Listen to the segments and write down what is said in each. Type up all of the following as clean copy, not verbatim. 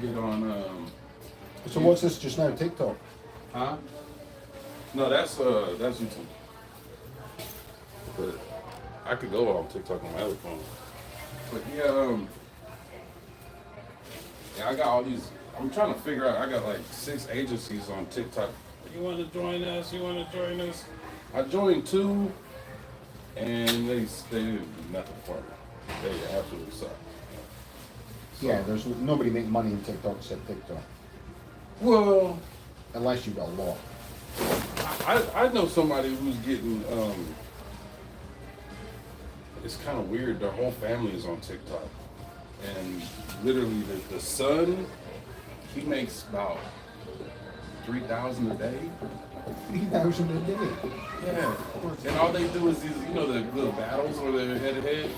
get on. So what's this just now? TikTok? Huh? No, that's YouTube. But I could go on TikTok on my other phone. But yeah, I got all these. I'm trying to figure out. I got like 6 agencies on TikTok. You want to join us? You want to join us? I joined 2, and they did nothing for me. They absolutely suck. So, Yeah, there's nobody making money in TikTok except TikTok. Well, unless you got a lot. I know somebody who's getting. It's kind of weird. Their whole family is on TikTok, and literally the son, he makes about 3,000 a day. 3,000 a day. Yeah, and all they do is these, the little battles where they're head to head.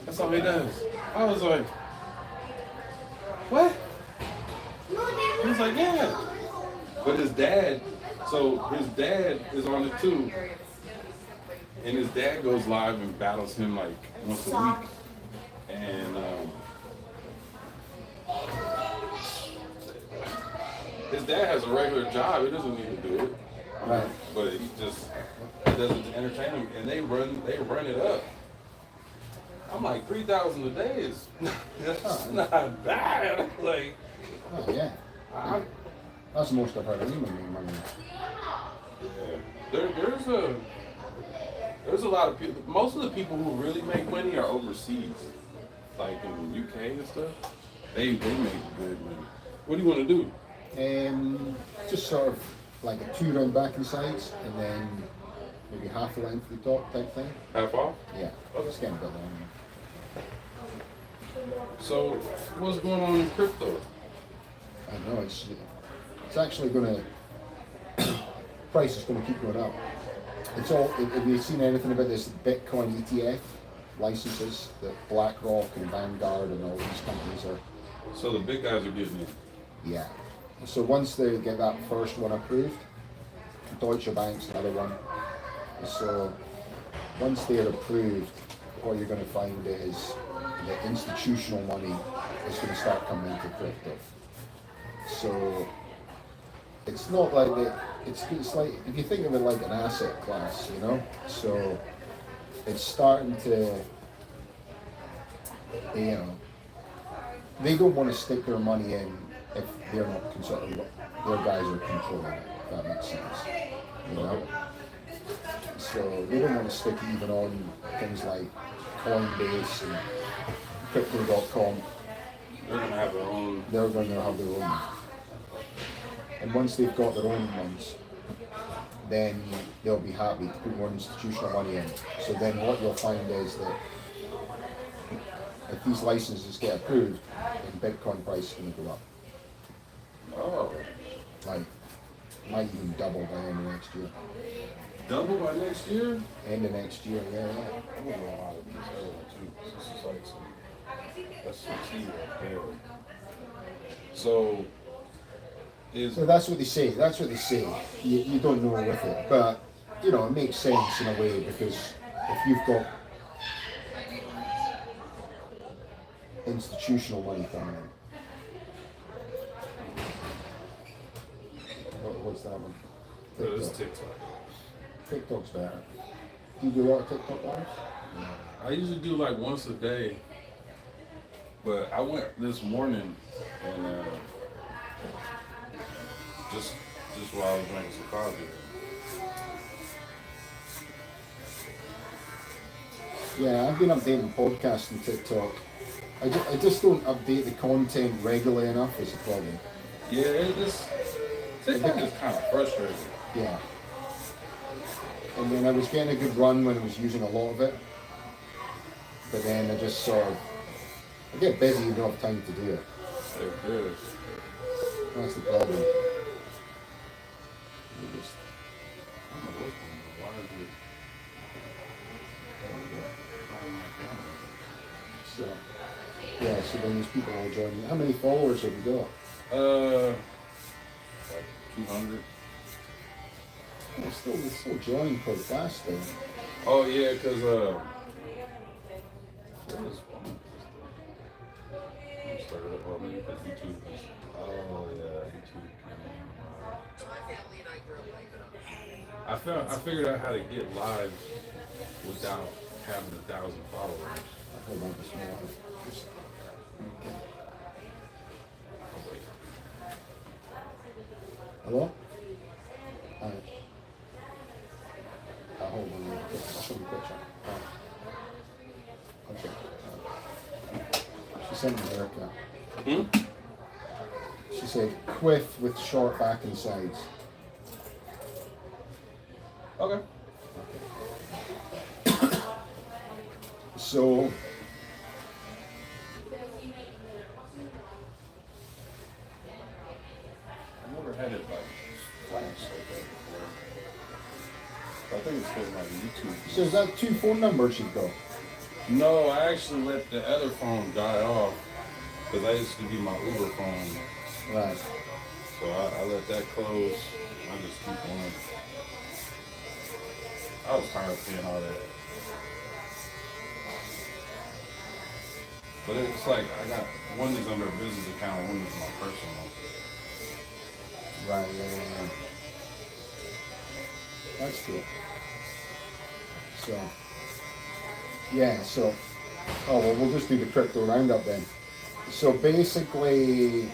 That's all he does. I was like, what? He was like, yeah. But his dad is on it too. And his dad goes live and battles him like once a week. And his dad has a regular job. He doesn't need to do it. Right. But he just does it to entertain him. And they run it up. I'm like, 3,000 a day is that's not bad. Like, oh yeah. That's the most I've heard anyone make money. Yeah. There's a lot of people. Most of the people who really make money are overseas, like in the UK and stuff. They make good money. What do you want to do? Just sort of like a 2 round back and sides, and then maybe half a length to the top type thing. Half off? Yeah. Okay. It's getting a bit long. So, what's going on in crypto? I don't know. It's actually going to price is going to keep going up. It's all. Have you seen anything about this Bitcoin ETF licenses that BlackRock and Vanguard and all these companies are? So the big guys are getting it. Yeah. So once they get that first one approved, Deutsche Bank's another one. So once they're approved, what you're going to find is the institutional money is going to start coming into crypto. So it's not like that. It's like, if you think of it like an asset class, So it's starting to, they don't want to stick their money in if they're not considering their guys are controlling it. If that makes sense, So they don't want to stick even on things like Coinbase and Crypto.com. They're going to have their own. They're going to have their own. And once they've got their own ones, then they'll be happy to put more institutional money in. So then what you'll find is that if these licenses get approved, then Bitcoin price is going to go up. Oh. Like, might even double by the end of next year. Double by next year? End of next year, yeah. I'm going to know how to do that. This is like that's some key right there. So that's what they say. That's what they say. You don't know with it, but it makes sense in a way, because if you've got institutional money coming in, what's that one? It's TikTok. TikTok's better. Do you do a lot of TikTok lives? No. I usually do like once a day, but I went this morning and just while I was drinking some coffee. Yeah, I've been updating podcasts and TikTok. I just don't update the content regularly enough is the problem. Yeah, TikTok is kind of frustrating. Yeah. And then I was getting a good run when I was using a lot of it. But then I just I get busy and don't have time to do it. It is. That's the problem. So, yeah, so then these people all join you. How many followers have you got? Like 200. They still join quite fast though. Oh yeah, because started up already because YouTube I figured out how to get live without having 1,000 followers. Hold on, just a moment. Okay. Hello? Hi. Hold on. I'll show you a picture. Okay. She sent me a haircut. Hmm? She said quiff with short back and sides. Okay. So I never had it like flash like that before. I think it's because my YouTube. is that 2 phone numbers you've got? No, I actually let the other phone die off because I used to be my Uber phone. Right. So I let that close. I just keep on. I was tired of paying all that. But it's like I got one is under a business account, one is my personal. Right, yeah. That's good. So, yeah, so, oh, well, we'll just do the crypto roundup then. So basically,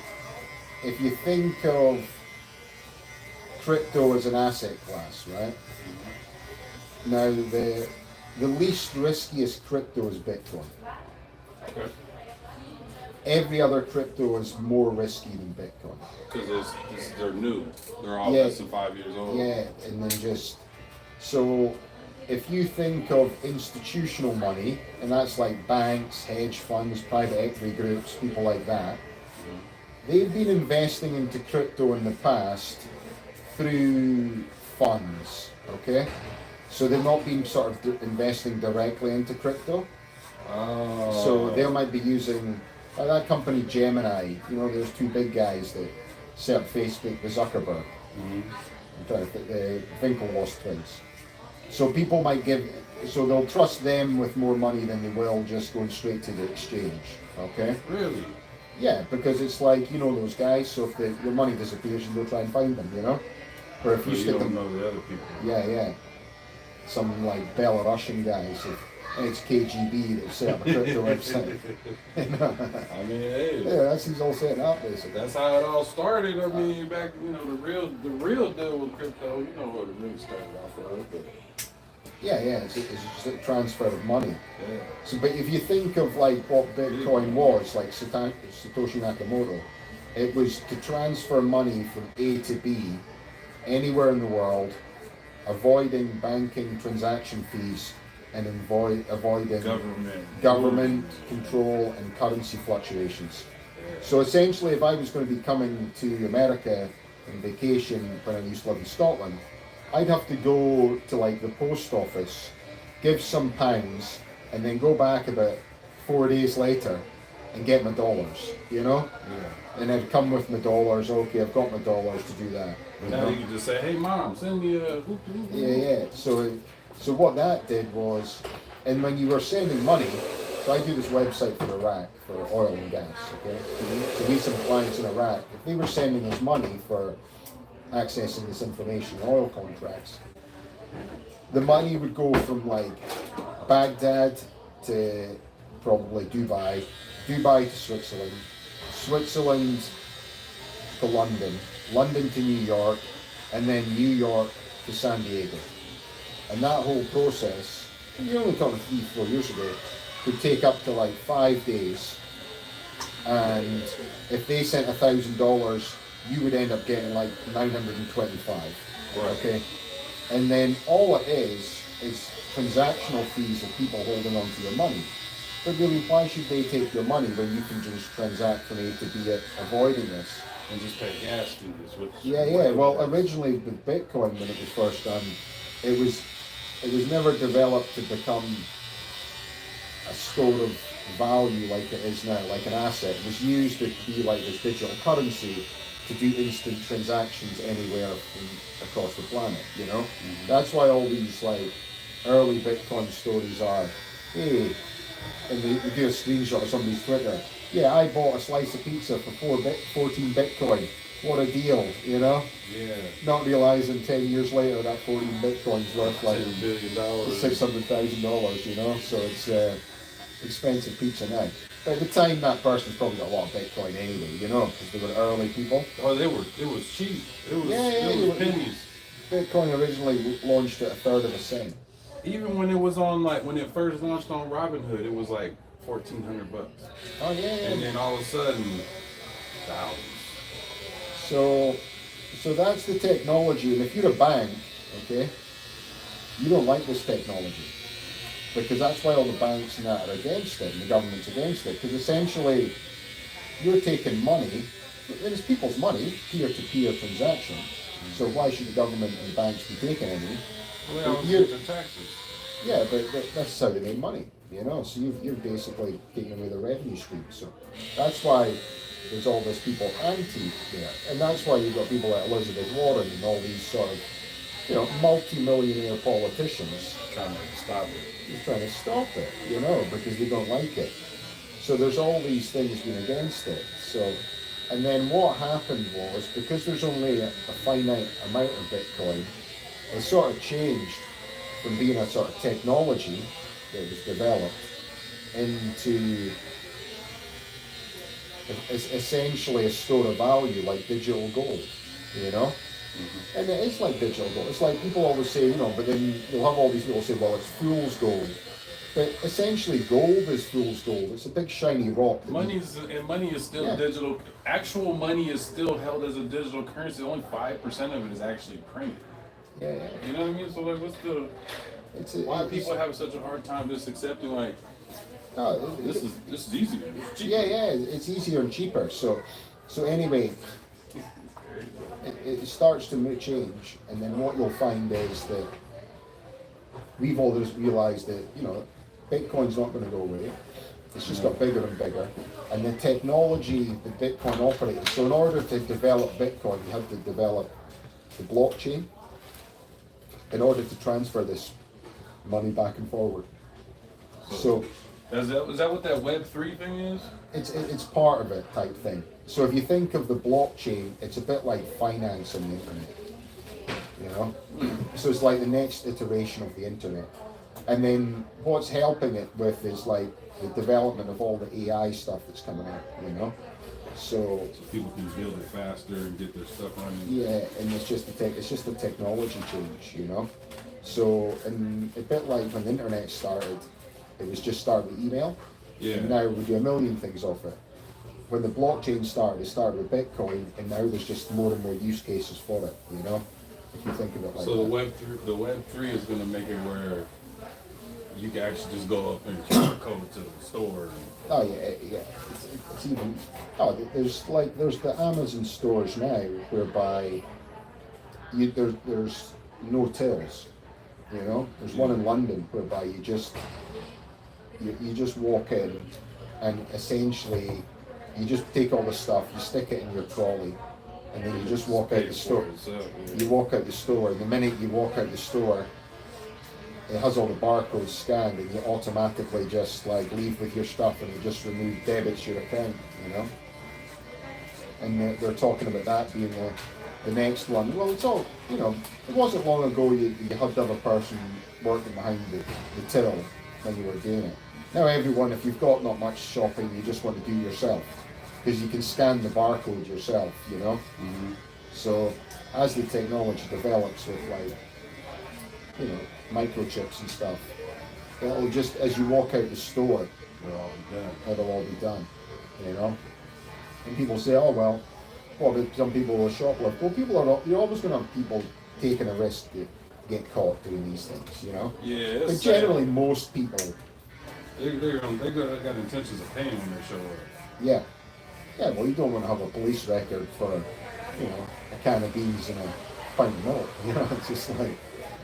if you think of crypto as an asset class, right? Now, the least riskiest crypto is Bitcoin. Okay. Every other crypto is more risky than Bitcoin. Because they're new. They're all Yeah. less than 5 years old. Yeah, and then just so if you think of institutional money, and that's like banks, hedge funds, private equity groups, people like that, they've been investing into crypto in the past through funds, okay? So they've not been sort of investing directly into crypto. Oh. So they might be using that company Gemini. You know, there's two big guys that set up Facebook with Zuckerberg. Mhm. I'm trying to think, the Winklevoss twins. So people might so they'll trust them with more money than they will just going straight to the exchange. Okay? Really? Yeah, because it's like, you know those guys, so if your money disappears, you go try and find them, you know? Or if So you you stick don't them. know the other people. Yeah. Some like Belarusian guys, ex-KGB that set up a crypto website. I mean, hey. Yeah, that's he's all setting up basically. That's how it all started. I mean, back, the real deal with crypto, you know what it really started off with. But Yeah, it's just a transfer of money. yeah. So, but if you think of like what Bitcoin was, like Satoshi Nakamoto, it was to transfer money from A to B, anywhere in the world, avoiding banking transaction fees and avoiding government control and currency fluctuations. So essentially, if I was going to be coming to America on vacation when I used to live in Scotland, I'd have to go to like the post office, give some pounds, and then go back about 4 days later and get my dollars, you know? Yeah. And I'd come with my dollars, okay, I've got my dollars to do that. Now you can just say, hey mom, send me a hoop. Yeah. So what that did was, and when you were sending money, so I do this website for Iraq, for oil and gas, okay? So we have some clients in Iraq, if they were sending us money for accessing this information, oil contracts, the money would go from like Baghdad to probably Dubai to Switzerland to London to New York, and then New York to San Diego. And that whole process, you're only talking 3-4 years ago, could take up to like 5 days. And if they sent $1,000, you would end up getting like 925. Right. Okay? And then all it is transactional fees of people holding on to your money. But really, why should they take your money when you can just transact from A to B avoiding this? And just pay gas fees. Yeah. Well, originally with Bitcoin, when it was first done, it was never developed to become a store of value like it is now, like an asset. It was used to be like this digital currency to do instant transactions anywhere across the planet, you know? Mm-hmm. That's why all these like early Bitcoin stories are, hey, and they do a screenshot of somebody's Twitter, yeah, I bought a slice of pizza for 14 Bitcoin. What a deal, you know? Yeah. Not realizing 10 years later that 14 Bitcoin's worth like $10 billion. $600,000, you know? So it's expensive pizza now. By the time that person's probably got a lot of Bitcoin anyway, you know, because they were early people. Oh, it was cheap. Yeah, It was pennies. Bitcoin originally launched at a third of a cent. Even when it was on when it first launched on Robinhood, it was like $1,400. Oh yeah. And then all of a sudden, thousands. So that's the technology, and if you're a bank, okay, you don't like this technology. Because that's why all the banks and that are against it, and the government's against it. Because essentially, you're taking money, and it's people's money, peer-to-peer transaction. So why should the government and banks be taking any? Well, they always taxes. Yeah, but that's how they make money, you know. So you're basically taking away the revenue stream. So that's why there's all this people anti there, and that's why you've got people like Elizabeth Warren and all these sort of, you know, multi-millionaire politicians Trying to stop it. He's trying to stop it, you know, because they don't like it. So there's all these things being against it. So, and then what happened was, because there's only a finite amount of Bitcoin, it sort of changed from being a sort of technology that was developed into essentially a store of value like digital gold, you know? Mm-hmm. And it is like digital gold. It's like people always say, you know, but then you'll have all these people say, well, it's fool's gold. But essentially, gold is fool's gold. It's a big shiny rock. Money is still digital. Actual money is still held as a digital currency. Only 5% of it is actually printed. Yeah. You know what I mean? So like, what's why people have such a hard time just accepting like, this is easier. It's cheaper. Yeah. It's easier and cheaper. So anyway. It starts to change, and then what you'll find is that we've all just realized that, you know, Bitcoin's not going to go away. It's just got bigger and bigger, and the technology that Bitcoin operates. So in order to develop Bitcoin, you have to develop the blockchain in order to transfer this money back and forward. So is that what that Web3 thing is? It's part of it type thing. So if you think of the blockchain, it's a bit like finance on the internet, you know? So it's like the next iteration of the internet. And then what's helping it with is like the development of all the AI stuff that's coming out, you know? So people can build it faster and get their stuff running. Yeah, and it's just a technology change, you know? So, and a bit like when the internet started, it was just started with email. Yeah. And now we do a million things off it. When the blockchain started, it started with Bitcoin, and now there's just more and more use cases for it, you know? If you think of it like so that. So the Web3 is going to make it where you can actually just go up and code to the store. Oh yeah. It's even. Oh, there's the Amazon stores now whereby there's no tills. You know, there's one in London whereby you just walk in, and essentially you just take all the stuff, you stick it in your trolley, and then you just walk out the store. You walk out the store, and the minute you walk out the store, it has all the barcodes scanned, and you automatically just like leave with your stuff, and it just debits your account, you know. And they're talking about that being the next one. Well, it's all, you know, it wasn't long ago you had to have a person working behind the till when you were doing it. Now everyone, if you've got not much shopping, you just want to do yourself, because you can scan the barcode yourself, you know. Mm-hmm. So as the technology develops with like, you know, microchips and stuff, it'll just, as you walk out the store, it'll all be done, you know. And people say, oh well, but some people will shoplift. Well, people are not. You're always going to have people taking a risk to get caught doing these things, you know. Yeah. But generally, most people. They got intentions of paying when they show up. Yeah. Yeah. Well, you don't want to have a police record for, you know, a can of beans and a pint of milk. You know, it's just like.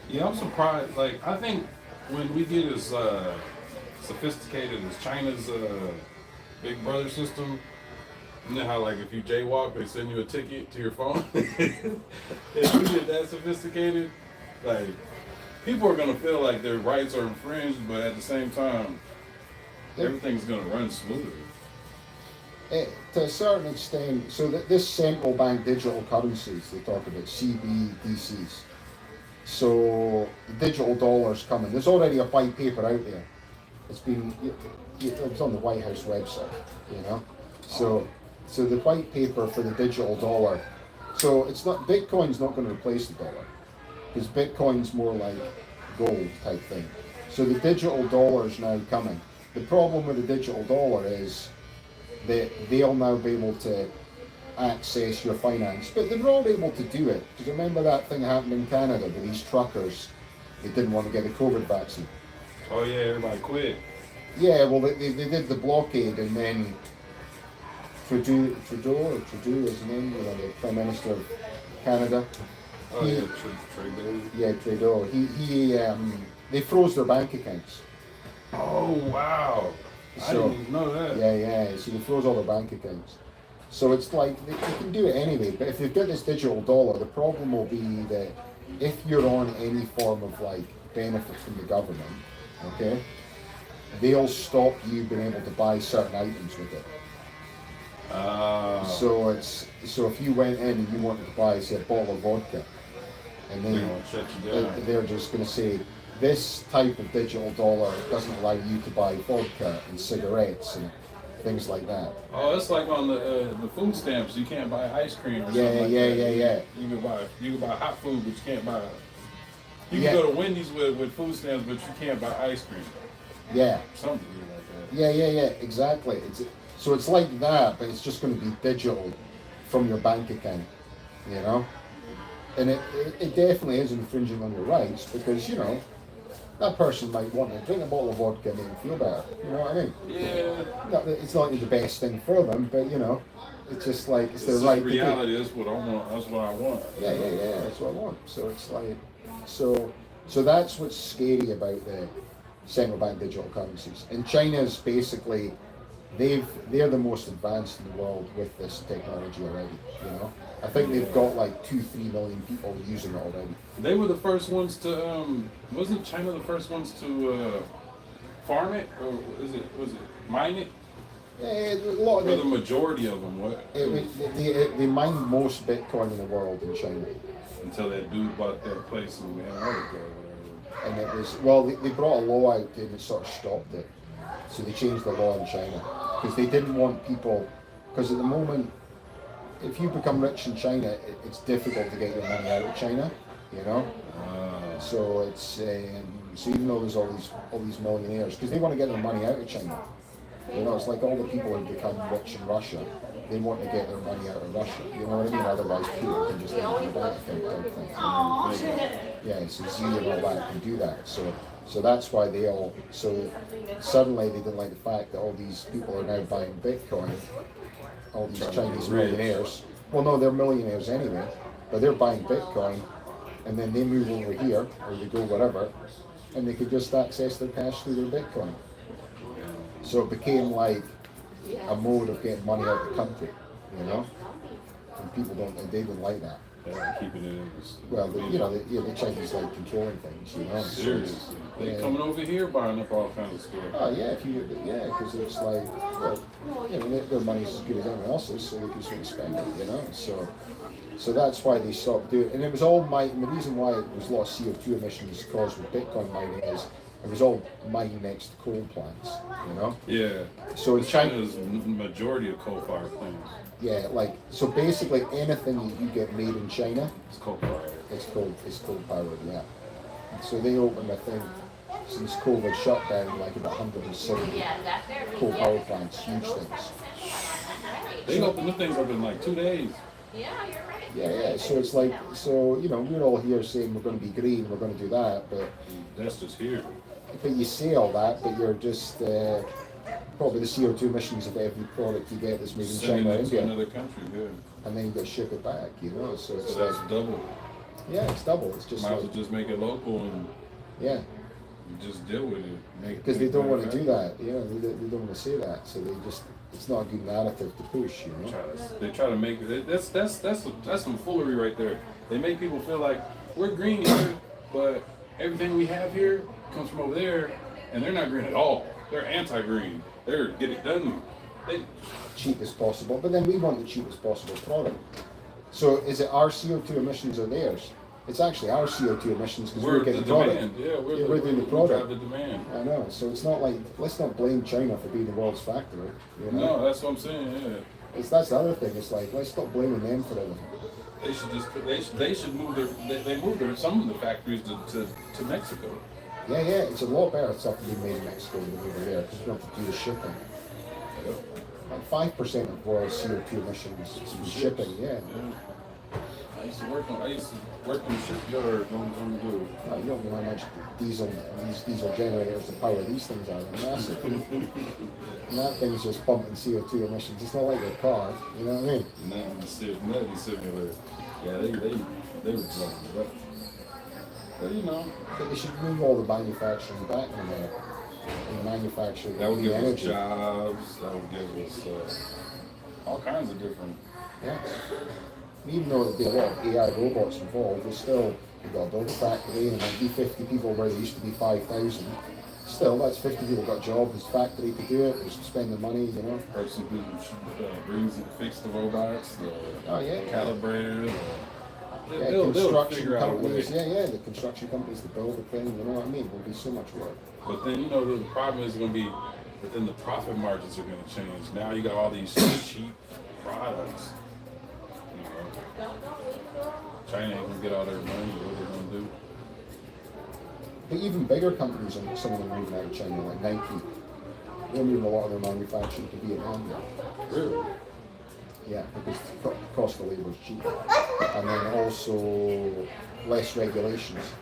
Yeah, I'm surprised. Like, I think when we get as sophisticated as China's Big Brother system, you know how like if you jaywalk, they send you a ticket to your phone. If we get that sophisticated, like people are gonna feel like their rights are infringed, but at the same time, everything's gonna run smoothly. To a certain extent, so that this central bank digital currencies they talk about CBDCs. So the digital dollar's coming. There's already a white paper out there. It's been it was on the White House website, you know. So the white paper for the digital dollar. So it's not Bitcoin's not going to replace the dollar because Bitcoin's more like gold type thing. So the digital dollar is now coming. The problem with the digital dollar is that they'll now be able to access your finance, but they're not able to do it. Because remember that thing happened in Canada with these truckers, they didn't want to get the COVID vaccine. Oh yeah, everybody quit. Yeah, well they did the blockade and then Trudeau is his name, you know, the Prime Minister of Canada. Oh yeah, Trudeau. Yeah, Trudeau. They froze their bank accounts. Oh wow. I didn't even know that. Yeah. So they froze all their bank accounts. So it's like they can do it anyway. But if they've got this digital dollar, the problem will be that if you're on any form of like benefit from the government, okay, they'll stop you being able to buy certain items with it. So if you went in and you wanted to buy, say, a bottle of vodka, and then they're just going to say this type of digital dollar doesn't allow you to buy vodka and cigarettes and things like that. Oh, it's like on the food stamps. You can't buy ice cream or something like that. Yeah. You can buy hot food, but you can't buy. You can go to Wendy's with food stamps, but you can't buy ice cream. Yeah. Something like that. Yeah. Exactly. So it's like that, but it's just going to be digital from your bank account, you know? And it definitely is infringing on your rights because, you know, that person might want to drink a bottle of vodka and make them feel better. You know what I mean? Yeah. It's not the best thing for them, but, you know, it's just like, it's their It's right reality. to do. That's what I want. That's what I want. Yeah. That's what I want. So it's like, so that's what's scary about the central bank digital currencies. And China's basically, they're the most advanced in the world with this technology already, you know. I think they've got like 2-3 million people using it already. They were the first ones to wasn't China the first ones to farm it, or was it mine it? Yeah, a lot of or the majority of them, what? They mine most Bitcoin in the world in China. Until that dude bought that place in Antarctica or whatever. And it was, well, they brought a law out and it sort of stopped it. So they changed the law in China because they didn't want people, because at the moment, if you become rich in China, it's difficult to get your money out of China, you know. So it's so even though there's all these millionaires, because they want to get their money out of China, you know, it's like all the people who become rich in Russia, they want to get their money out of Russia. You know what I mean? Otherwise, people can just leave their bank account type thing. Yeah, so Z and all that can do that. So that's why so suddenly they didn't like the fact that all these people are now buying Bitcoin, all these Chinese millionaires. Well, no, they're millionaires anyway, but they're buying Bitcoin, and then they move over here, or they go wherever, and they could just access their cash through their Bitcoin. So it became like a mode of getting money out of the country, you know? And people they didn't like that. Keeping it in. Well, the Chinese like controlling things, you know. Seriously, they coming over here buying up all kinds of stuff. Oh yeah, because it's like, well, you know, their money's as good as anyone else's, so they can sort of spend it, you know. So that's why they stopped doing it, and it was all and the reason why there was a lot of CO2 emissions caused with Bitcoin mining is it was all mined next to coal plants, you know. Yeah. So in China, China's majority of coal-fired plants. Yeah, so basically anything that you get made in China, It's coal-fired. it's coal powered, yeah. And so they opened, I think, since COVID shut down, like about 170 coal power plants, huge things. They opened the things up in like 2 days. Yeah. So it's like, you know, we're all here saying we're going to be green, we're going to do that, but That's just here. you say all that, but you're just probably the CO2 emissions of every product you get that's made in Sending China or it to India, another country, yeah. and then you got to ship it back, you know. So it's So that's double. yeah, it's double. It's just Might as like, well just make it local and yeah. just deal with it. Because they don't want to do that, you know, they don't want to say that, so it's not a good narrative to push, you know. They try to make it. That's some foolery right there. They make people feel like we're green here, but everything we have here comes from over there, and they're not green at all. They're anti-green. They're get it done. They, cheap as possible, but then we want the cheapest possible product. So is it our CO2 emissions or theirs? It's actually our CO2 emissions because we're getting the product. Demand. Yeah, we're doing the product. We drive the demand. I know. So it's not like, let's not blame China for being the world's factory. You know? No, that's what I'm saying. Yeah. That's the other thing. It's like, let's stop blaming them for everything. They should just they should move they move some of the factories to Mexico. Yeah, it's a lot better stuff being made in Mexico than over there because you don't have to do the shipping. Yep. Like 5% of world CO2 emissions is shipping. Yeah. I used to work in the shipyard on the. You don't know how much these diesel generators, the power these things are. They're massive. And that thing's just pumping CO2 emissions. It's not like a car. You know what I mean? Nothing similar. Yeah, they were talking about. But you know, but they should move all the manufacturing back in America and manufacture that would give energy. us jobs. That would give us all kinds of different. Yeah. Even though there'd be a lot of AI robots involved, there's still, you've got to build a factory and it might be 50 people where there used to be 5,000. Still, that's 50 people got jobs, there's a factory to do it, there's to spend the money, you know. Person who brings and fix the robots, the calibrators. They'll figure out a way. The construction companies that build the thing, you know what I mean? There'll be so much work. But then, you know, the problem is going to be, but then the profit margins are going to change. Now you got all these cheap products. China ain't gonna get all their money. What are they gonna do? But even bigger companies, and some of them moving out of China, like Nike, they're moving a lot of their manufacturing to Vietnam now. Really? Yeah, because the cost of labor is cheap, and then also less regulations.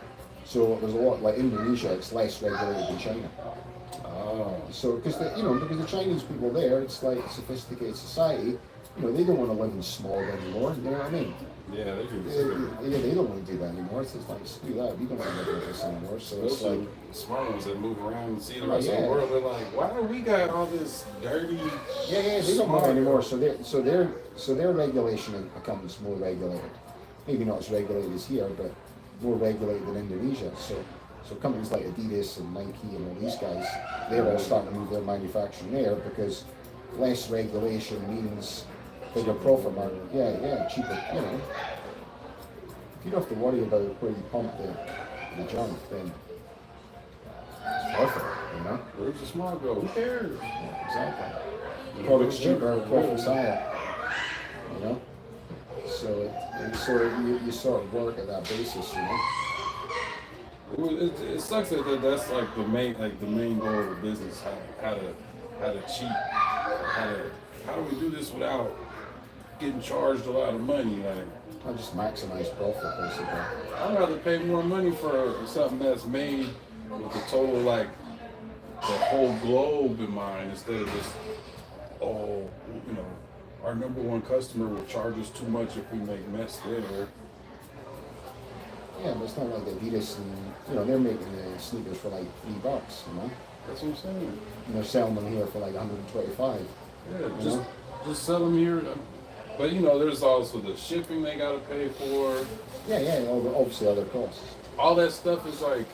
So there's a lot like Indonesia, it's less regulated than China. So because because the Chinese people there, it's like a sophisticated society. You know, they don't want to live in smog anymore. You know what I mean? Yeah, they do. They don't want to do that anymore. It's just like, screw that. We don't want to live like this anymore. So it's like smart ones that move around and see the rest of the world. They're like, why do we got all this dirty? Yeah, they don't want anymore. So their regulation becomes more regulated. Maybe not as regulated as here, but more regulated than Indonesia. So companies like Adidas and Nike and all these guys, they're all starting to move their manufacturing there because less regulation means bigger profit margin. Yeah, cheaper. You know, if you don't have to worry about where you pump the junk, then it's perfect. You know. Where's the small go? Who cares? Yeah, exactly. The product's cheaper, profit's higher. You know. So you sort of work at that basis. You know. It sucks that that's like the main goal of the business. How to cheat. How do we do this without getting charged a lot of money? Like, I just maximize profit, basically. I'd rather pay more money for something that's made with the total, like, the whole globe in mind instead of just, our number one customer will charge us too much if we make mess there. Yeah, but it's not like Adidas and, they're making the sneakers for like $3, you know? That's what I'm saying. And they're selling them here for like 125. Yeah, just sell them here. But there's also the shipping they gotta pay for. Yeah, obviously other costs. All that stuff is like,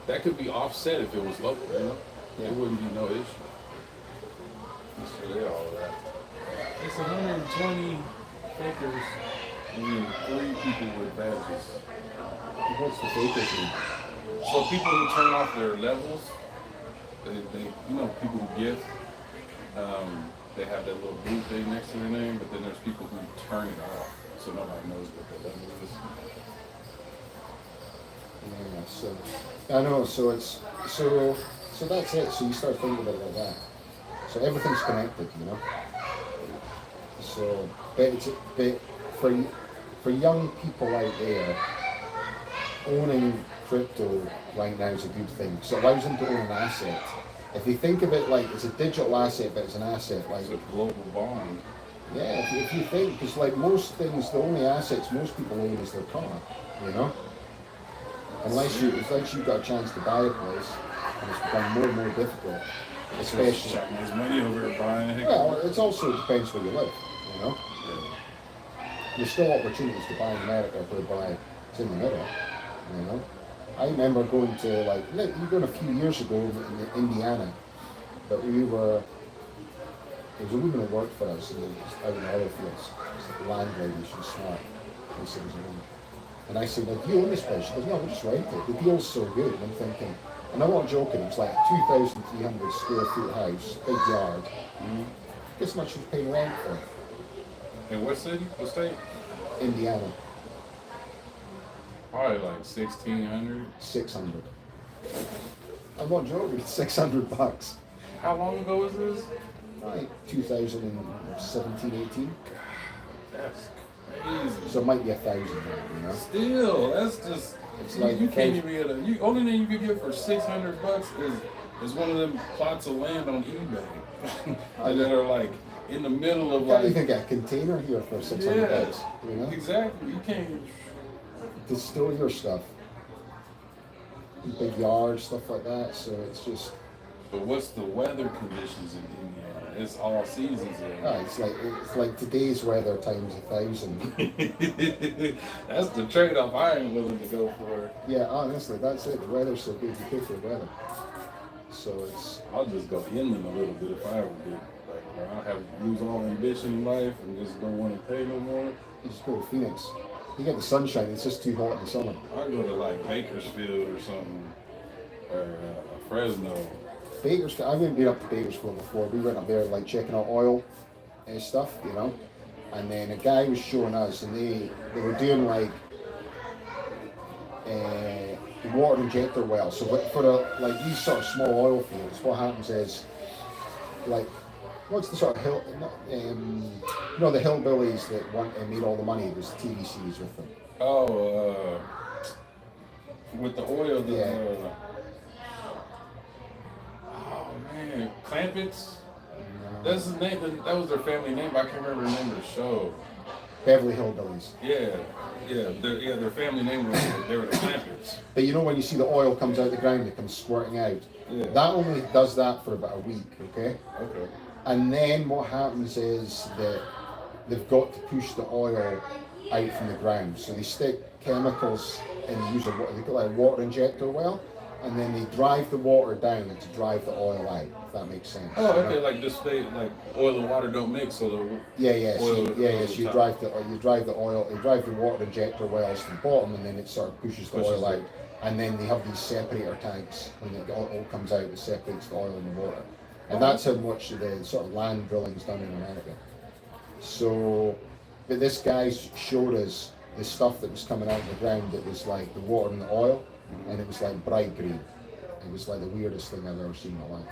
that could be offset if it was local, you know? Yeah. It wouldn't be no issue. So yeah, all of that. It's 120 fakers and 3 people with badges. What's the fakers mean? So people who turn off their levels, they people who gift, they have that little blue thing next to their name, but then there's people who turn it off, so nobody knows what their level is. Yeah, so I know. So that's it. So you start thinking about it like that. So everything's connected, you know. So, but for young people out there, owning crypto right now is a good thing because it allows them to own an asset. If they think of it like it's a digital asset, but it's an asset, like it's a global bond. Yeah, if you think, because like most things, the only assets most people own is their car, you know. Unless you've got a chance to buy a place, and it's become more and more difficult, especially. There's money over buying. Well, it also depends where you live, you know. There's still opportunities to buy in America whereby it's in the middle, you know. I remember going to we went a few years ago in Indiana, but we were There was a woman who worked for us out in the oil fields. She's like a landlady, she was smart. I said, it was a woman. And I said, like, do you own this place? She goes, no, we'll just rent it. The deal's so good. And I'm thinking, and I'm not joking, it was like a 2,300 square foot house, big yard. Guess how much she was paying rent for? In what city? What state? Indiana. Probably like 1,600. 600. I'm not joking, it's $600. How long ago was this? Like 2017, 18. That's crazy. So it might be 1,000 now, you know? Still, that's just. It's You, like you can't even get a. You only thing you can get for $600 is one of them plots of land on eBay that are like in the middle of You can't like. even get a container here for $600, you know? Exactly. You can't. To store your stuff. Big yard, stuff like that, so it's just, But what's the weather conditions in Indiana? It's all seasons there. it's like today's weather times 1,000. That's the trade-off I ain't willing to go for. Yeah, honestly, that's it. The weather's so good, you pay for the weather. So it's, I'll just go inland a little bit if I ever get like where I have lose all ambition in life and just don't want to pay no more. you just go to Phoenix. You get the sunshine, it's just too hot in the summer. I go to like Bakersfield or something, or Fresno. Bakersfield, I haven't been up to Bakersfield before. We went up there like checking out oil and stuff, you know. And then a guy was showing us, and they were doing like the water injector well. So for like these sort of small oil fields, what happens is like what's the sort of hill? You know the hillbillies that made all the money. There's TV series with them. Oh, with the oil. Oh man, Clampets. That's his name. That was their family name. But I can't remember the name of the show. Beverly Hillbillies. Their family name was they were the Clampets. But you know when you see the oil comes out the ground, it comes squirting out. Yeah. That only does that for about a week, okay? Okay. And then what happens is that they've got to push the oil out from the ground. So they stick chemicals and use they got like a water injector well, and then they drive the water down to drive the oil out. If that makes sense. Oh, okay. Like just stay like oil and water don't mix, so the So you drive the water injector wells to the bottom, and then it sort of pushes the oil out. And then they have these separator tanks when it all comes out, it separates the oil and the water. And that's how much the sort of land drilling is done in America. So, but this guy showed us the stuff that was coming out of the ground that was like the water and the oil, and it was like bright green. It was like the weirdest thing I've ever seen in my life.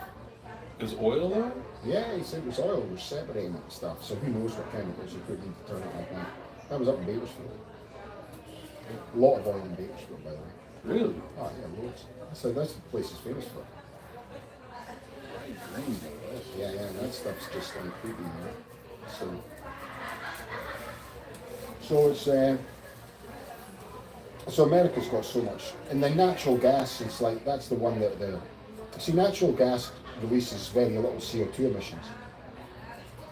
Is oil though? Yeah, he said it was oil, it was separating it and stuff. So who knows what chemicals you put in to turn it like that. That was up in Bakersfield. A lot of oil in Bakersfield, by the way. Really? Oh yeah, loads. So that's the place is famous for. Yeah, that stuff's just like creepy, you know. So it's so America's got so much, and then natural gas is like that's the one that natural gas releases very little CO2 emissions.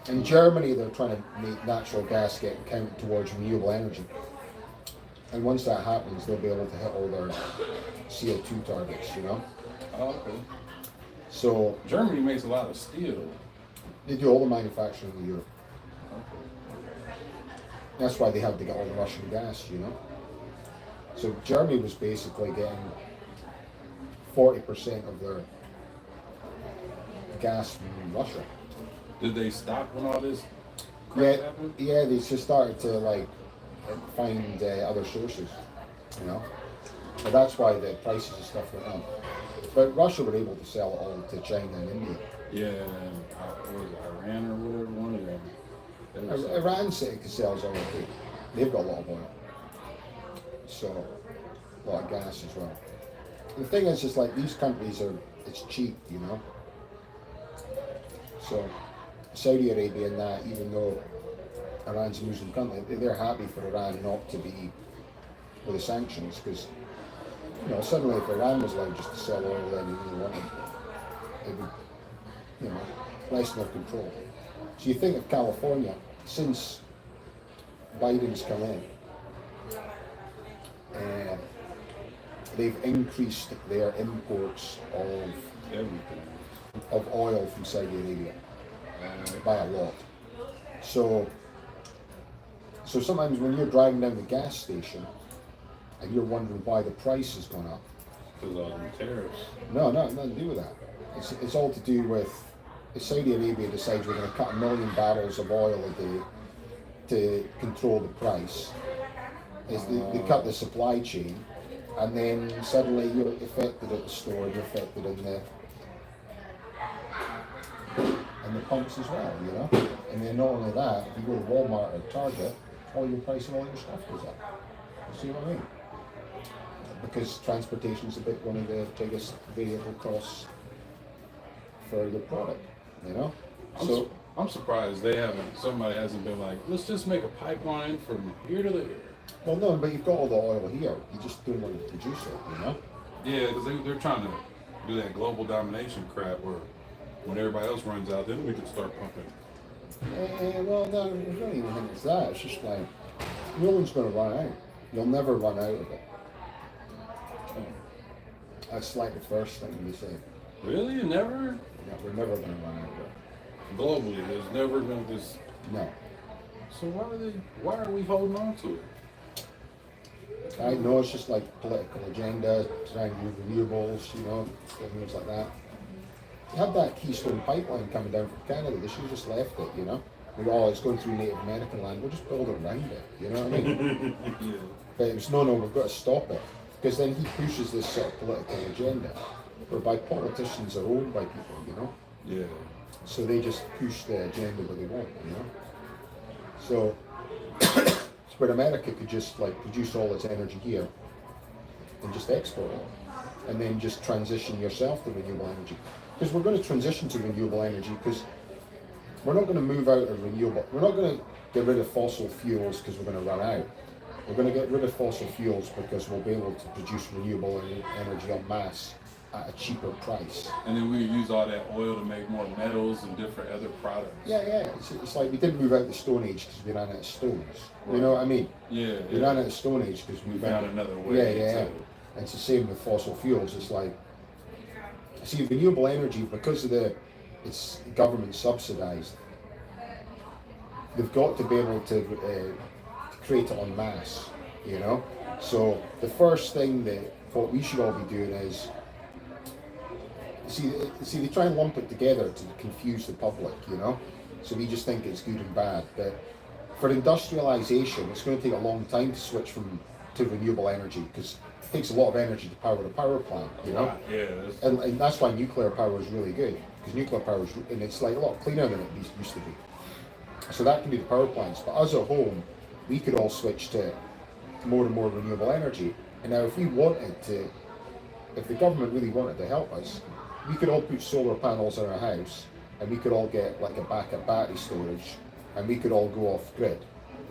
In Germany, they're trying to make natural gas get counted towards renewable energy. And once that happens, they'll be able to hit all their CO2 targets, you know? Oh, okay. So Germany makes a lot of steel. they do all the manufacturing in Europe. Okay. That's why they have to get all the Russian gas, you know? So Germany was basically getting 40% of their gas from Russia. Did they stop when all this crap happened? Yeah, they just started to like find other sources, you know. But that's why the prices and stuff went up. But Russia were able to sell it all to China and India. Yeah, what was it, Iran or whatever, one of them. Iran sells all okay. They've got a lot of oil, so a lot of gas as well. The thing is, just like these countries it's cheap, you know. So Saudi Arabia and that, even though Iran's a Muslim country, they're happy for Iran not to be with the sanctions because, you know, suddenly if Iran was allowed just to sell oil then they wanted, it would, you know, lessen their control. So you think of California, since Biden's come in, they've increased their imports Everything. of oil from Saudi Arabia. by a lot. So sometimes when you're driving down the gas station and you're wondering why the price has gone up. Because of the tariffs. No, nothing to do with that. It's all to do with if Saudi Arabia decides we're going to cut 1 million barrels of oil a day to control the price. They cut the supply chain, and then suddenly you're affected at the store, you're affected in the pumps as well, you know. And then not only that, if you go to Walmart or Target, all your price and all your stuff goes up. You see what I mean? Because transportation is one of the biggest variable costs for your product, you know. I'm surprised somebody hasn't been like, let's just make a pipeline from here to there. Well, no, but you've got all the oil here. You just don't want to produce it, you know. Yeah, because they're trying to do that global domination crap where when everybody else runs out, then we can start pumping. Well, no, I don't even think it's that. It's just like, no one's going to run out. You'll never run out of it. That's like the first thing we say. Really? Never? Yeah, we're never going to run out of it. Globally, there's never been this. No. So why are we holding on to it? I know it's just like political agenda, trying to do renewables, you know, things like that. You had that Keystone pipeline coming down from Canada. They should have just left it, you know. It's going through Native American land. We'll just build it around it, you know what I mean? Yeah. But it was no, we've got to stop it. Because then he pushes this sort of political agenda, whereby politicians are owned by people, you know? Yeah. So they just push the agenda where they want, you know? So, but America could just like produce all its energy here and just export it. And then just transition yourself to renewable energy. Because we're going to transition to renewable energy because we're not going to move out of renewable. We're not going to get rid of fossil fuels because we're going to run out. We're going to get rid of fossil fuels because we'll be able to produce renewable energy en masse at a cheaper price. And then we use all that oil to make more metals and different other products. Yeah. It's like we didn't move out the Stone Age because we ran out of stones. Right. You know what I mean? Yeah. We ran out of Stone Age because we found another way. Yeah. And it's the same with fossil fuels. It's like, see, renewable energy, because of it's government subsidized, they've got to be able to create it en masse, you know? So the first thing what we should all be doing is, see, they try and lump it together to confuse the public, you know? So we just think it's good and bad. But for industrialization, it's going to take a long time to switch to renewable energy because it takes a lot of energy to power the power plant, you know? Yeah. And that's why nuclear power is really good, because nuclear power and it's like a lot cleaner than it used to be. So that can be the power plants. But as a whole, we could all switch to more and more renewable energy. And now if the government really wanted to help us, we could all put solar panels in our house and we could all get like a backup battery storage and we could all go off grid,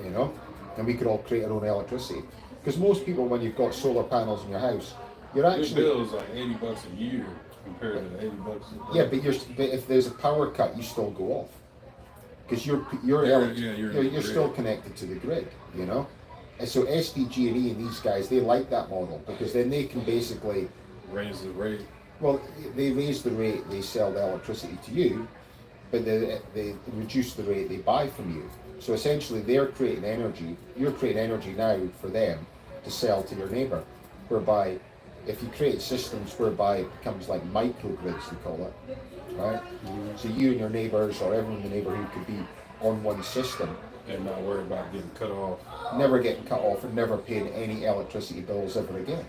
you know, and we could all create our own electricity. Because most people, when you've got solar panels in your house, you're actually... Your bill is like $80 a year compared to the $80 a day. Yeah, but if there's a power cut, you still go off. Because you're still connected to the grid, you know. And so SDG&E and these guys, they like that model because then they can basically raise the rate. Well, they raise the rate they sell the electricity to you, but they reduce the rate they buy from you. So essentially, they're creating energy. You're creating energy now for them to sell to your neighbour. Whereby, if you create systems whereby it becomes like microgrids, they call it. Right? So you and your neighbours or everyone in the neighbourhood could be on one system. And not worry about getting cut off. Never getting cut off and never paying any electricity bills ever again.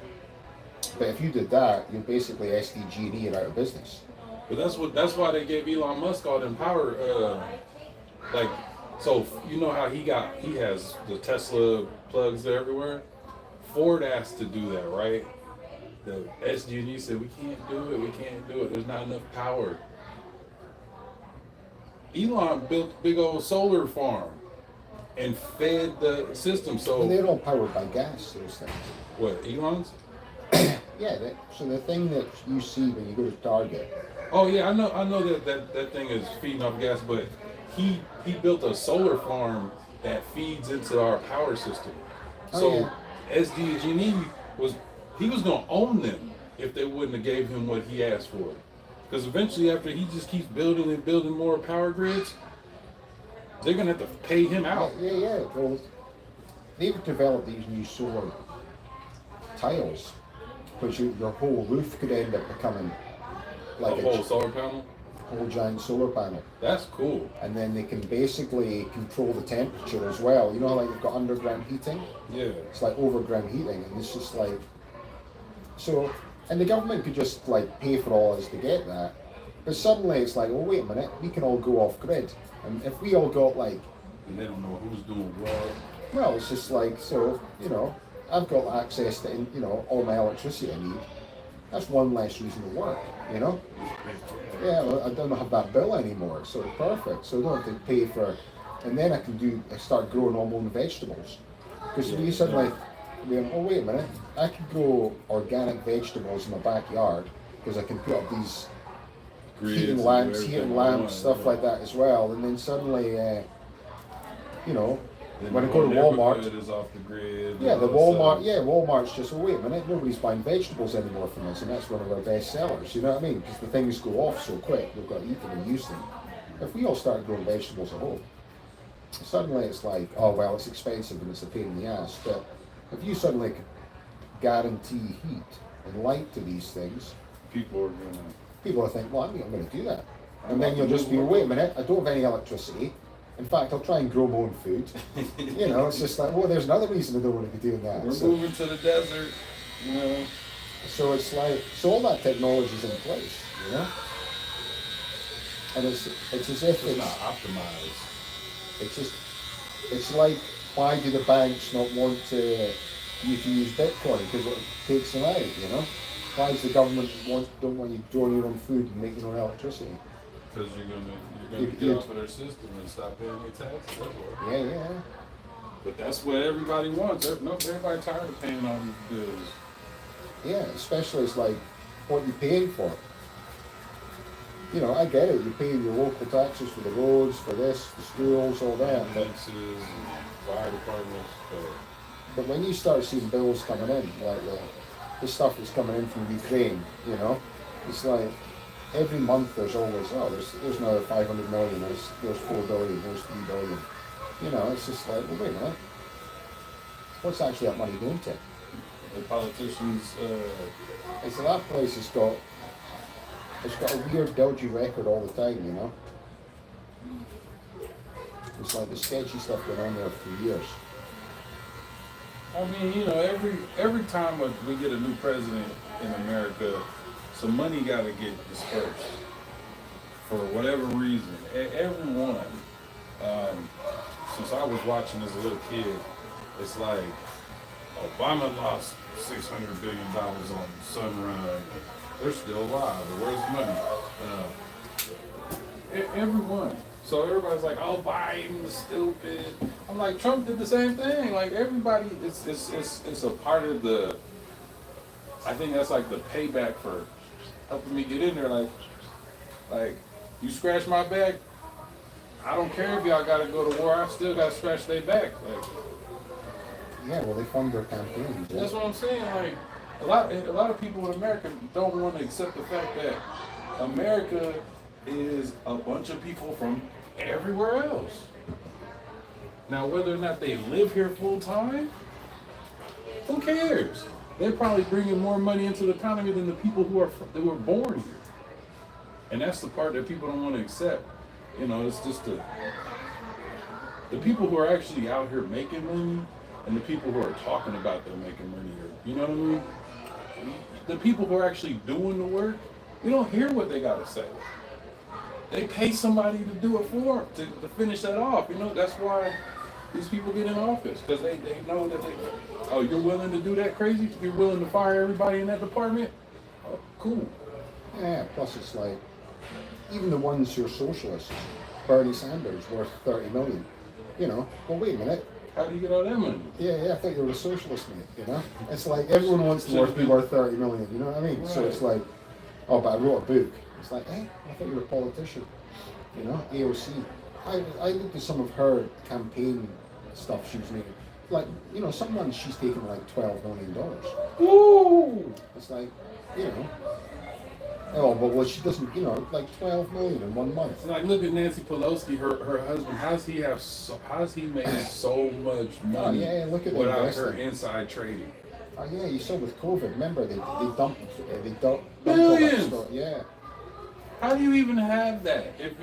But if you did that, you're basically SDG&E and out of business. But that's why they gave Elon Musk all them power. So you know how he has the Tesla plugs there everywhere. Ford asked to do that, right? The SDG&E said we can't do it. There's not enough power. Elon built a big old solar farm and fed the system. So they're all powered by gas, those things. What, Elon's? Yeah, so the thing that you see when you go to Target. Oh yeah, I know that thing is feeding off gas, but he built a solar farm that feeds into our power system. So SDG&E was going to own them if they wouldn't have gave him what he asked for. Because eventually, after he just keeps building and building more power grids, they're gonna have to pay him out. Yeah. Well, they've developed these new solar tiles, which your whole roof could end up becoming like A whole solar panel. whole giant solar panel. That's cool. And then they can basically control the temperature as well. You know how like they've got underground heating? Yeah. It's like overground heating, and it's just like so. And the government could just like pay for all this to get that, but suddenly it's like, oh wait a minute, we can all go off grid, and if we all got like, And they don't know who's doing what. well, it's just like so, you know, I've got access to all my electricity I need. That's one less reason to work, you know. Yeah, well, I don't have that bill anymore, so it's perfect. So I don't have to pay for, and then I start growing all my own vegetables. Because you suddenly, oh wait a minute, I can grow organic vegetables in my backyard because I can put up these heating lamps, stuff like that as well. And then suddenly, when I go to Walmart, is off the grid. yeah, Walmart's just, wait a minute, nobody's buying vegetables anymore from us, and that's one of our best sellers, you know what I mean? Because the things go off so quick, we've got to eat them and use them. If we all start growing vegetables at home, suddenly it's like, oh well, it's expensive and it's a pain in the ass, but if you suddenly could guarantee heat and light to these things, People are thinking, well, I'm going to do that. And then you'll just be, wait a minute, I don't have any electricity. In fact, I'll try and grow my own food. You know, it's just like, well, there's another reason I don't want to be doing that. We're moving to the desert, you know. So it's like, so all that technology is in place, you know? And it's as if It's not optimized. it's like, why do the banks not want you to use Bitcoin? Because it takes them out, you know? Why does the government don't want you to grow your own food and make your own electricity? Because you're gonna get off of their system and stop paying your taxes. Yeah. But that's what everybody wants. Everybody tired of paying all these bills. Yeah, especially it's like, what you paying for? You know, I get it. You're paying your local taxes for the roads, for this, the schools, all that. Ambulances, and fire departments. But when you start seeing bills coming in, like the stuff that's coming in from Ukraine, you know, it's like every month there's always, there's another 500 million, there's 4 billion, there's 3 billion. You know, it's just like, well, wait a minute. What's actually that money going to? The politicians. So that place has got a weird, dodgy record all the time, you know. It's like the sketchy stuff going on there for years. I mean, you know, every time we get a new president in America, some money got to get dispersed for whatever reason. Everyone, since I was watching as a little kid, it's like Obama lost $600 billion on Sunrun. They're still alive, but where's the money? Everyone. So everybody's like, oh, Biden was stupid. I'm like, Trump did the same thing. Like everybody, it's a part of the. I think that's like the payback for helping me get in there. Like you scratch my back. I don't care if y'all gotta go to war. I still gotta scratch their back. Like, yeah, well, they fund their campaigns. That's what I'm saying. Like a lot of people in America don't want to accept the fact that America is a bunch of people from everywhere else. Now, whether or not they live here full time, who cares? They're probably bringing more money into the economy than the people who were born here. And that's the part that people don't want to accept. You know, it's just the people who are actually out here making money and the people who are talking about them making money. You know what I mean? The people who are actually doing the work, you don't hear what they got to say. They pay somebody to do it for them, to finish that off. You know, that's why these people get in office, because they know that you're willing to do that crazy? You're willing to fire everybody in that department? Oh, cool. Yeah, plus it's like, even the ones who are socialists, Bernie Sanders worth 30 million. You know, well, wait a minute. How do you get all that money? Yeah, I thought you were a socialist, mate, you know? It's like, everyone wants to be worth 30 million, you know what I mean? Right. So it's like, oh, but I wrote a book. It's like, hey, I thought you were a politician, you know, AOC. I looked at some of her campaign stuff she was making. Like, you know, some months she's taking like $12 million. Woo! It's like, you know, Oh, but well, she doesn't, like 12 million in 1 month. It's like, look at Nancy Pelosi, her husband. How's he made so much Oh, money yeah, look at the without her investing. inside trading? Oh, yeah, you saw with COVID, remember, they dumped all that Millions. stuff. Yeah. How do you even have that? If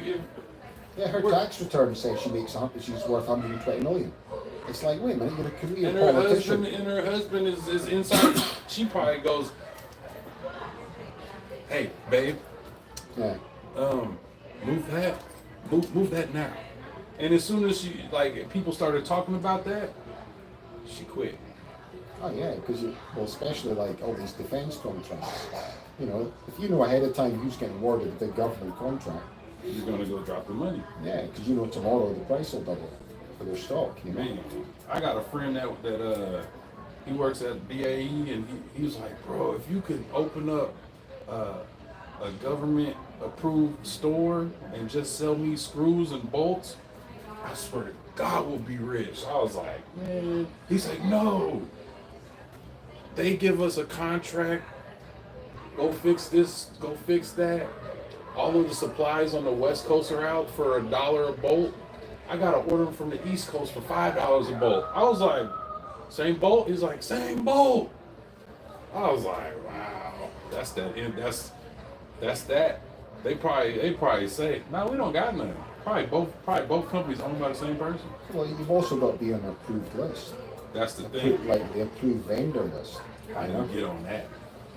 Yeah, her we're- tax return says she's worth 120 million. It's like, wait a minute, you're a career and her politician. husband is inside. She probably goes, "Hey, babe, Yeah. move that now." And as soon as people started talking about that, she quit. Oh, yeah, because, well, especially like all these defense contracts. If you know ahead of time who's getting awarded a big government contract, You're gonna go drop the money. yeah, because tomorrow the price will double for their stock, Man, I got a friend that he works at BAE, and he was like, bro, if you could open up a government approved store and just sell me screws and bolts, I swear to God, we'll be rich. I was like, man. He's like, no. They give us a contract. Go fix this. Go fix that. All of the supplies on the West Coast are out for $1 a bolt. I got to order them from the East Coast for $5 a bolt. I was like, same bolt? He's like, same bolt. I was like, wow, that's that. They probably say, no, we don't got none. Probably both companies owned by the same person. Well, you've also got to be on an approved list. That's the thing. Like the approved vendor list. I didn't get on that.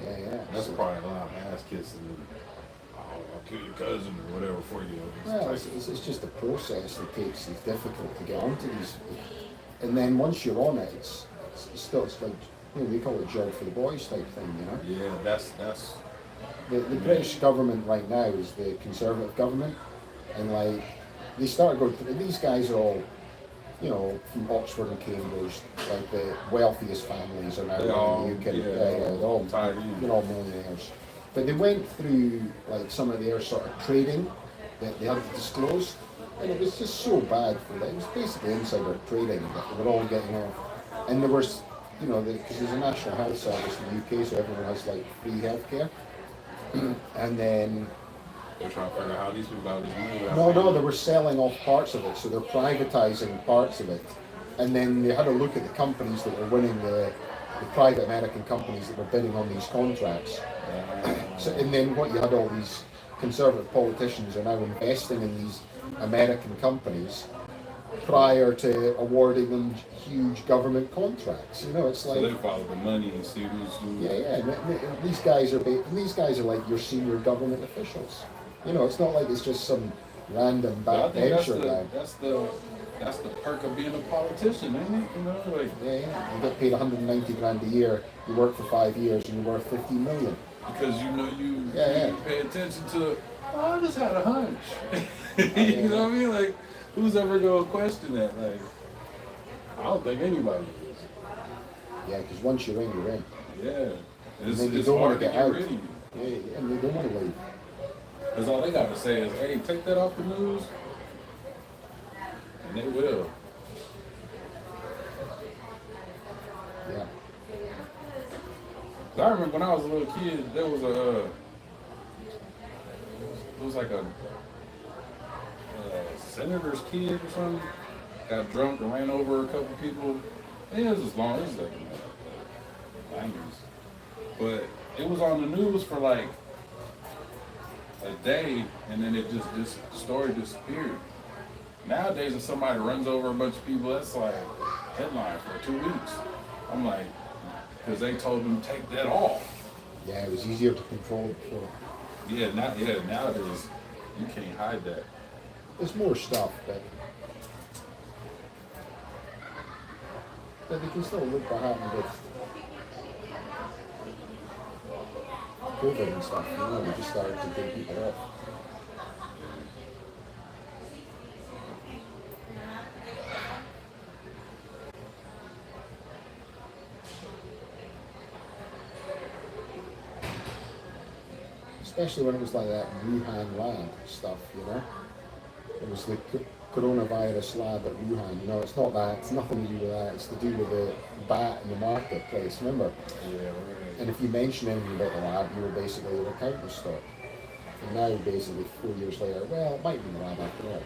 Yeah. That's probably a lot of ass kissing. And, I'll kill your cousin or whatever for you. Well, it's just a process that it's difficult to get onto these. And then once you're on it, it's like, we call it job for the boys type thing, Yeah, that's. The British government right now is the Conservative government, and like they start going. These guys are all, from Oxford and Cambridge, like the wealthiest families are now in the UK. They're all millionaires. But they went through like some of their sort of trading that they had to disclose, and it was just so bad for them. It was basically insider trading that they were all getting off, and there was, because there's a national health service in the UK, so everyone has like free healthcare. And then They're trying to figure out how these people got this money. no, they were selling off parts of it, so they're privatizing parts of it. And then they had a look at the companies that were winning the private American companies that were bidding on these contracts. So, and then what you had, all these conservative politicians are now investing in these American companies prior to awarding them huge government contracts. It's like, so they follow the money and see who's who. Yeah. And these guys are like your senior government officials. It's not like it's just some random backbencher guy. That's the perk of being a politician, isn't it? Yeah. You get paid 190 grand a year. You work for 5 years and you're worth 15 million. Because you pay attention to. Oh, I just had a hunch. You know what I mean? Like, who's ever gonna question that? Like, I don't think anybody is. Yeah, because once you're in, you're in. Yeah. And then you It's don't want hard to get get out. rid of you. Yeah, and they don't want to leave. Because all they gotta say is, hey, take that off the news. And they will. Yeah. I remember when I was a little kid, there was like a senator's kid or something. Got drunk and ran over a couple people. And it was like in the 90s. But it was on the news for like a day, and then this story disappeared. Nowadays, if somebody runs over a bunch of people, that's like headline for 2 weeks. I'm like, because they told them to take that off. Yeah, it was easier to control before. Nowadays, you can't hide that. There's more stuff, but they can still look what happened with COVID and stuff. We just started to take people off. Especially when it was like that Wuhan lab stuff, It was the coronavirus lab at Wuhan, it's not that, it's nothing to do with that, it's to do with the bat in the marketplace, remember? Yeah, right. And if you mention anything about the lab, you were basically, your account was stopped. And now, basically, 4 years later, well, it might be the lab after all.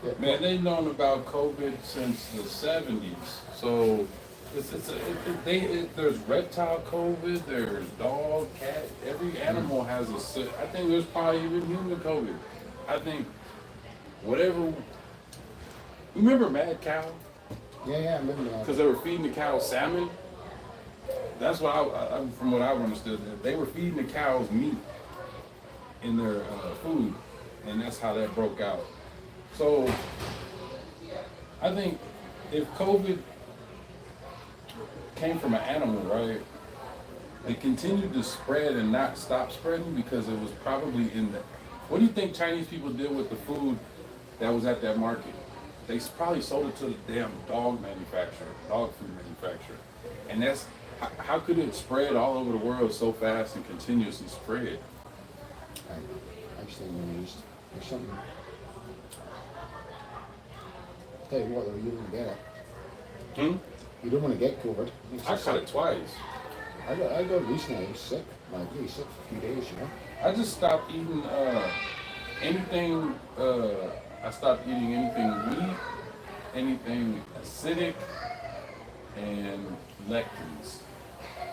Yeah, Man, they've known about COVID since the 70s. So there's reptile COVID, there's dog, cat, every animal has I think there's probably even human COVID. I think whatever, remember Mad Cow? yeah, I remember that. Because they were feeding the cows salmon. That's what from what I've understood, they were feeding the cows meat in their food, and that's how that broke out. So I think if COVID came from an animal, right, it continued to spread and not stop spreading because it was probably in the. What do you think Chinese people did with the food that was at that market? They probably sold it to the damn dog food manufacturer. And that's, how could it spread all over the world so fast and continuously spread? I just think there's something. Tell you what, though, you don't want to get it. You don't want to get COVID. I caught it twice. I got recently. I was sick. Like, really sick for a few days, you know. I just stopped eating anything. I stopped eating anything wheat, anything acidic, and lectins.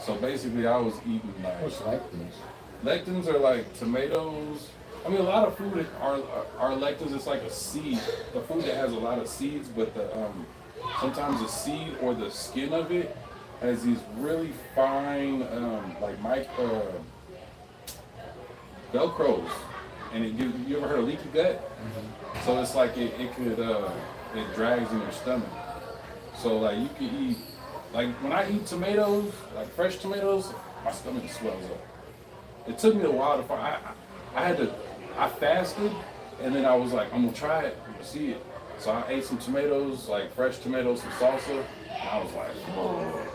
So basically, I was eating like. What's lectins? Lectins are like tomatoes. I mean, a lot of food are lectins. It's like a seed. The food that has a lot of seeds, but sometimes the seed or the skin of it has these really fine Velcros, and it gives. You ever heard of leaky gut? Mm-hmm. So it's like it drags in your stomach. So like you can eat, like when I eat tomatoes, like fresh tomatoes, my stomach swells up. It took me a while to find. I fasted, and then I was like, I'm gonna try it, I'm gonna see it. So I ate some tomatoes, like fresh tomatoes, some salsa, and I was like, whoa,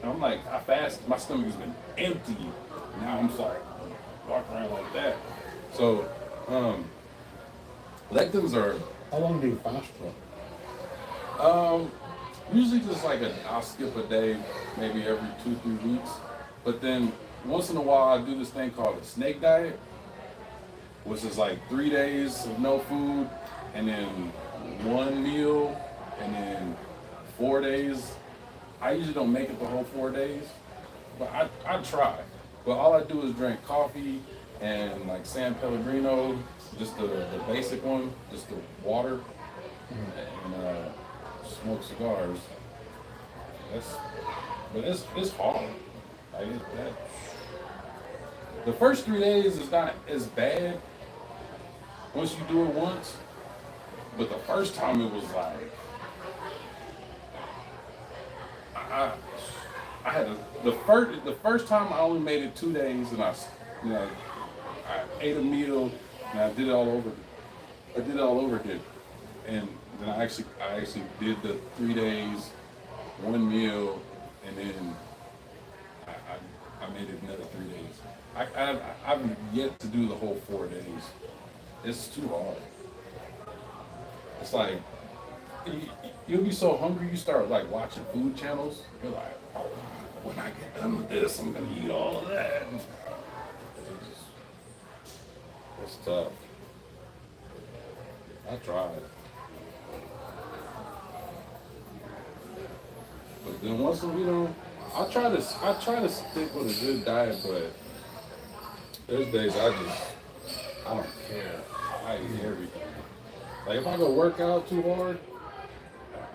I fasted, my stomach has been empty. Now I'm just like walking around like that. So, lectins are. How long do you fast for? Usually just I'll skip a day, maybe every 2-3 weeks. But then once in a while I do this thing called a snake diet, which is like 3 days of no food, and then 1 meal, and then 4 days. I usually don't make it the whole 4 days, but I try. But all I do is drink coffee and like San Pellegrino, just the basic one, just the water, and smoke cigars. But it's hard. The first 3 days is not as bad once you do it once, but the first time it was like I had the first time I only made it 2 days, and I ate a meal and I did it all over again, and then I actually did the 3 days, 1 meal, and then I made it another 3 days. I've yet to do the whole 4 days. It's too hard. It's like you'll be so hungry you start like watching food channels. You're like, oh, when I get done with this, I'm gonna eat all of that. It's tough. I tried. But then once I try to stick with a good diet, but there's days I don't care. I eat everything. Like if I go work out too hard,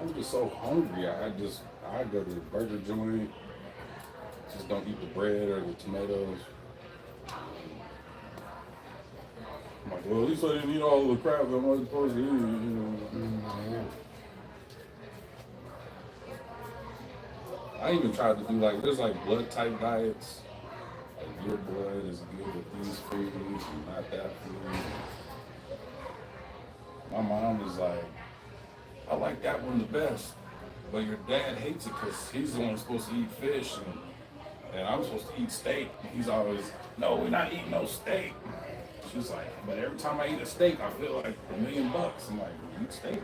I'm just so hungry. I go to the burger joint, just don't eat the bread or the tomatoes. I'm like, well, at least I didn't eat all the crap I'm not supposed to eat, Mm-hmm. I even tried to do there's blood type diets. Like your blood is good with these foods and not that food. My mom is like, I like that one the best, but your dad hates it because he's the one supposed to eat fish and I'm supposed to eat steak. And he's always, no, we're not eating no steak. She's like, but every time I eat a steak, I feel like $1 million. I'm like, eat steak.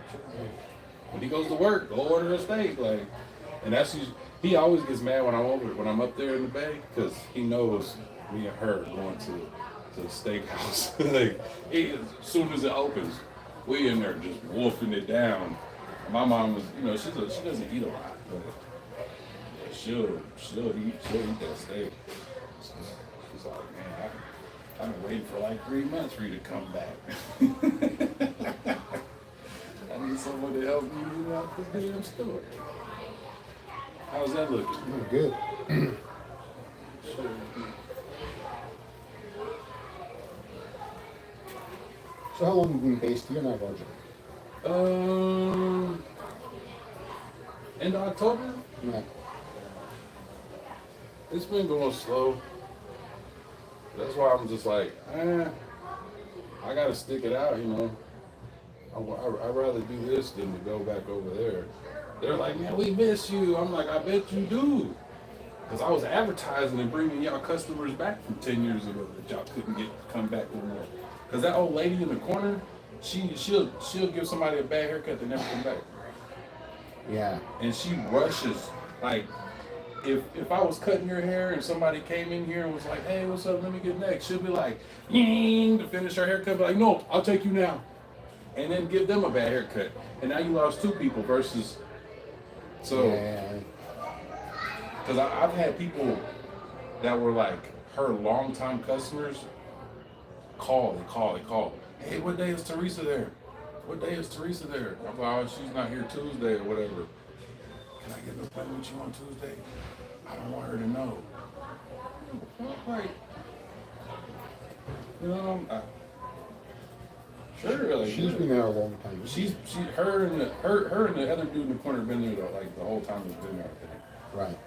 When he goes to work, go order a steak. And that's he always gets mad when I'm up there in the Bay because he knows me and her going to the steakhouse. Like, as soon as it opens, we in there just wolfing it down. My mom was, you know, she doesn't eat a lot, but she'll eat that steak. She's like, man, I've been waiting for like 3 months for you to come back. I need someone to help me get out this damn store. How's that looking? Good. So how long have we been based here now, Roger? End of October? Yeah. It's been going slow. That's why I'm just like, I gotta stick it out, you know. I'd rather do this than to go back over there. They're like, man, we miss you. I'm like, I bet you do. Because I was advertising and bringing y'all customers back from 10 years ago that y'all couldn't come back no more. Because that old lady in the corner, she'll give somebody a bad haircut, they never come back. Yeah. And she rushes. Like, if I was cutting your hair and somebody came in here and was like, hey, what's up, let me get next, she'll be like, to finish her haircut, be like, no, I'll take you now. And then give them a bad haircut. And now you lost 2 people versus, so, because I've had people that were like her longtime customers call. Hey, what day is Teresa there? What day is Teresa there? I'm like, oh, she's not here Tuesday or whatever. Can I get an appointment with you on Tuesday? I don't want her to know. Like, you know, sure. Like, she's been there a long time. Her and the other dude in the corner have been there like the whole time he's been there, I think. Right.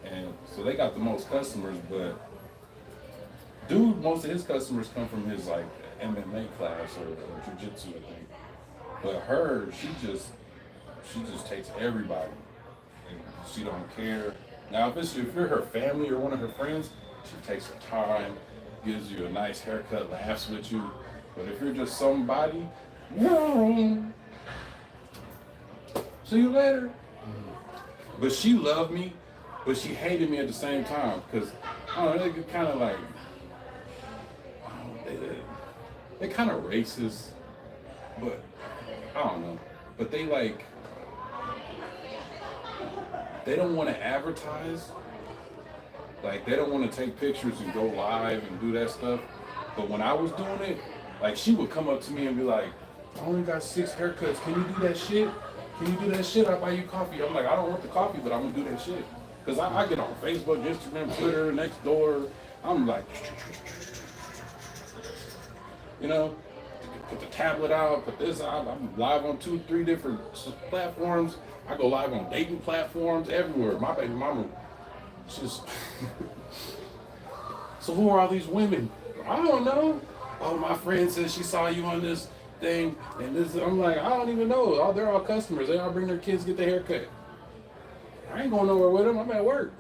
And so they got the most customers, but dude, most of his customers come from his like MMA class or jiu-jitsu, I think. But her, she just takes everybody. And she don't care. Now if you're her family or one of her friends, she takes her time, gives you a nice haircut, laughs with you. But if you're just somebody, see you later. But she loved me, but she hated me at the same time because I don't know, they kind of like, they're kind of racist, but I don't know. But they like, they don't want to advertise. Like they don't want to take pictures and go live and do that stuff. But when I was doing it, like she would come up to me and be like, I only got 6 haircuts. Can you do that shit? Can you do that shit? I'll buy you coffee. I'm like, I don't want the coffee, but I'm gonna do that shit. Cause I get on Facebook, Instagram, Twitter, Nextdoor. I'm like, you know, put the tablet out, put this out. I'm live on 2, 3 different platforms. I go live on dating platforms everywhere. My baby mama, she's so who are all these women? I don't know. Oh, my friend says she saw you on this thing, and this. I'm like, I don't even know. Oh, they're all customers. They all bring their kids to get their hair cut. I ain't going nowhere with them. I'm at work.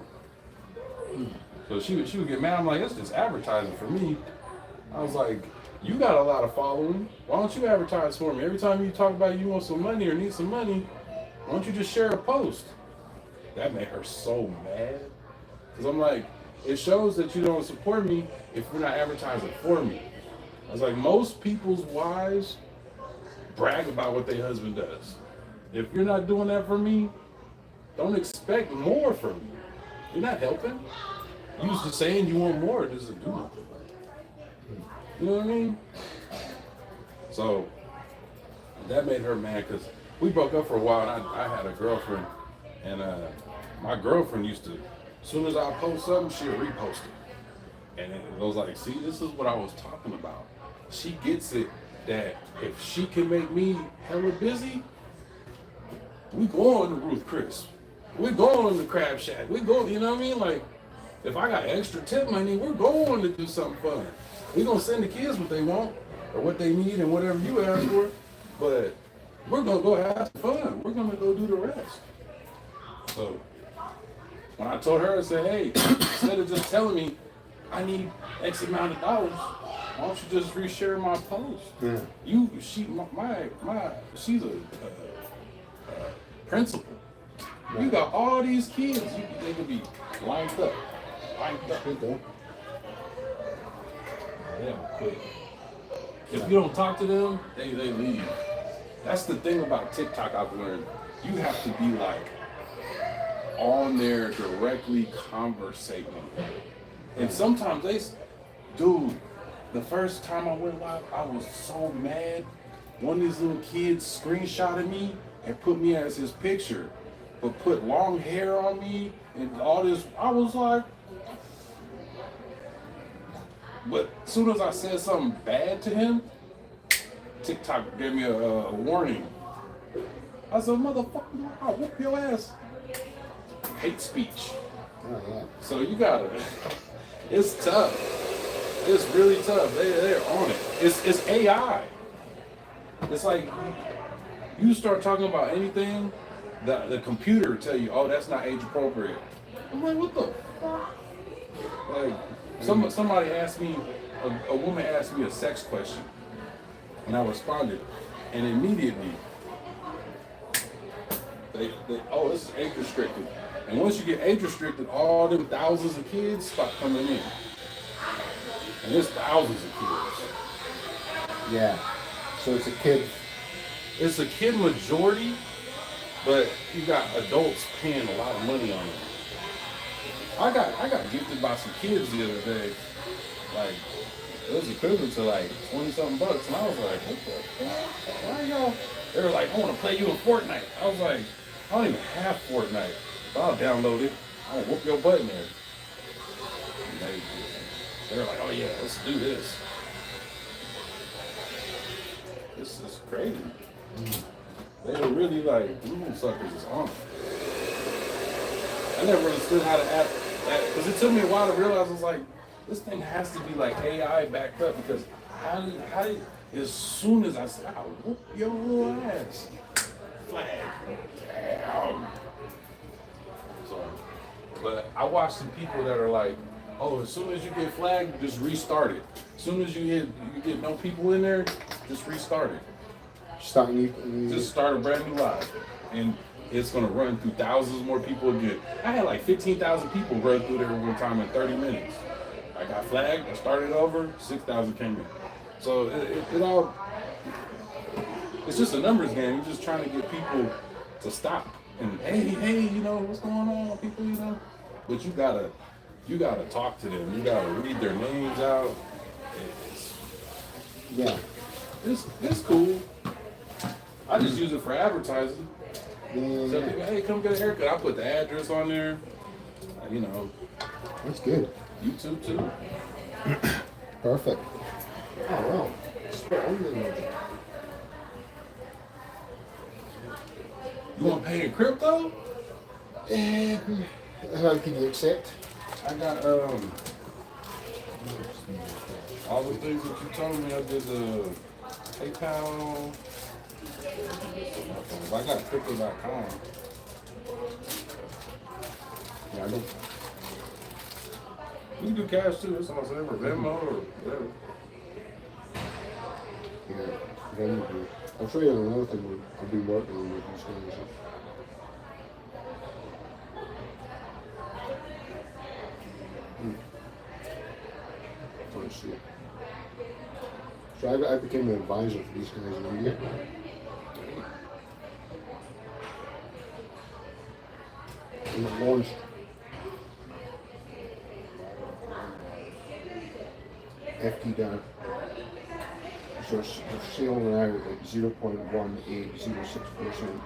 So she would get mad. I'm like, that's just advertising for me. I was like, you got a lot of following. Why don't you advertise for me? Every time you talk about you want some money or need some money, why don't you just share a post? That made her so mad. Because I'm like, it shows that you don't support me if you're not advertising for me. I was like, most people's wives brag about what their husband does. If you're not doing that for me, don't expect more from me. You're not helping. You was just saying you want more, it doesn't do nothing. You know what I mean? So that made her mad because we broke up for a while and I had a girlfriend and my girlfriend used to, as soon as I post something, she'll repost it. And it was like, see, this is what I was talking about. She gets it that if she can make me hella busy, we going to Ruth Chris. We're going to Crab Shack. We go, you know what I mean? Like, if I got extra tip money, we're going to do something fun. We're going to send the kids what they want or what they need and whatever you ask for. But we're going to go have some fun. We're going to go do the rest. So when I told her, I said, hey, instead of just telling me I need X amount of dollars, why don't you just reshare my post? Yeah. She's a principal. You got all these kids, they could be lined up. Good though. They'll quit. If you don't talk to them, they leave. That's the thing about TikTok I've learned. You have to be like on there directly conversating. And sometimes dude, the first time I went live, I was so mad. One of these little kids screenshotted me and put me as his picture, but put long hair on me and all this. I was like, but as soon as I said something bad to him, TikTok gave me a warning. I said, motherfucker, I'll whoop your ass. Hate speech. Oh, yeah. So you gotta, it's tough. It's really tough. They're on it. It's AI. It's like, you start talking about anything, the computer will tell you, oh, that's not age appropriate. I'm like, what the fuck? Like, somebody asked me, a woman asked me a sex question, and I responded, and immediately, oh, this is age restricted. And once you get age restricted, all them thousands of kids start coming in. And there's thousands of kids. Yeah. So it's a kid. It's a kid majority, but you got adults paying a lot of money on it. I got gifted by some kids the other day. Like, it was equivalent to like 20-something bucks, and I was like, what the fuck? Why y'all? They were like, I want to play you in Fortnite. I was like, I don't even have Fortnite. But I'll download it. I'll whoop your butt in there. And they were like, oh yeah, let's do this. This is crazy. They were really like, ooh, suckers is on it. I never understood how to act that, because it took me a while to realize, I was like, this thing has to be like AI backed up, because how do you, as soon as I said, I'll whoop your little ass. Flag. Damn. So, but I watch some people that are like, oh, as soon as you get flagged, just restart it. As soon as you get no people in there, just restart it. Just start a brand new live. And it's gonna run through thousands more people again. I had like 15,000 people run through there one time in 30 minutes. I got flagged, I started over, 6,000 came in. So it all, it's just a numbers game. You're just trying to get people to stop. And hey, you know, what's going on, people, you know? But you gotta talk to them. You gotta read their names out. It's cool. I just use it for advertising. Yeah. So, hey, come get a haircut. I put the address on there. You know. That's good. YouTube too. Perfect. Oh well. Spot on then. You want to pay in crypto? How can you accept? I got all the things that you told me. I did the PayPal. I got crypto.com. Yeah, I don't. You can do cash too. That's what I'm saying. Or Venmo or whatever. Yeah, Venmo. I'll show you another thing I've been working on with these guys. Let's see. So I became an advisor for these guys in India. And it launched FT so they're selling out at 0.1806%.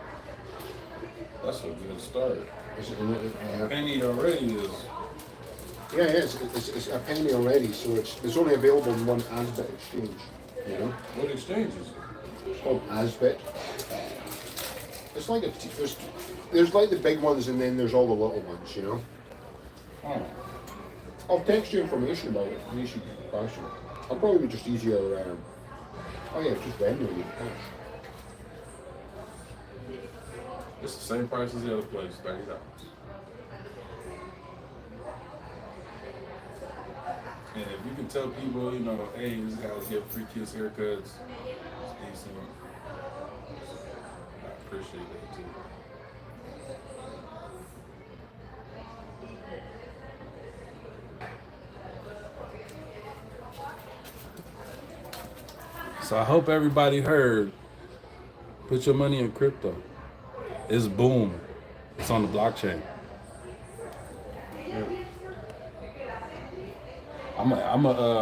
That's a good start. A penny already is. Yeah, it's a penny already, so it's only available in one Asbit exchange. You know? What exchange is it? It's called Asbit. It's like there's like the big ones, and then there's all the little ones. You know? Oh. I'll text you information about it in case you get a question. I'll probably be just easier. Oh yeah, just randomly with cash. It's the same price as the other place, $30. And if you can tell people, you know, hey, this guy's get free kids haircuts, it's decent. I appreciate that too. So I hope everybody heard. Put your money in crypto. It's boom. It's on the blockchain. I'm a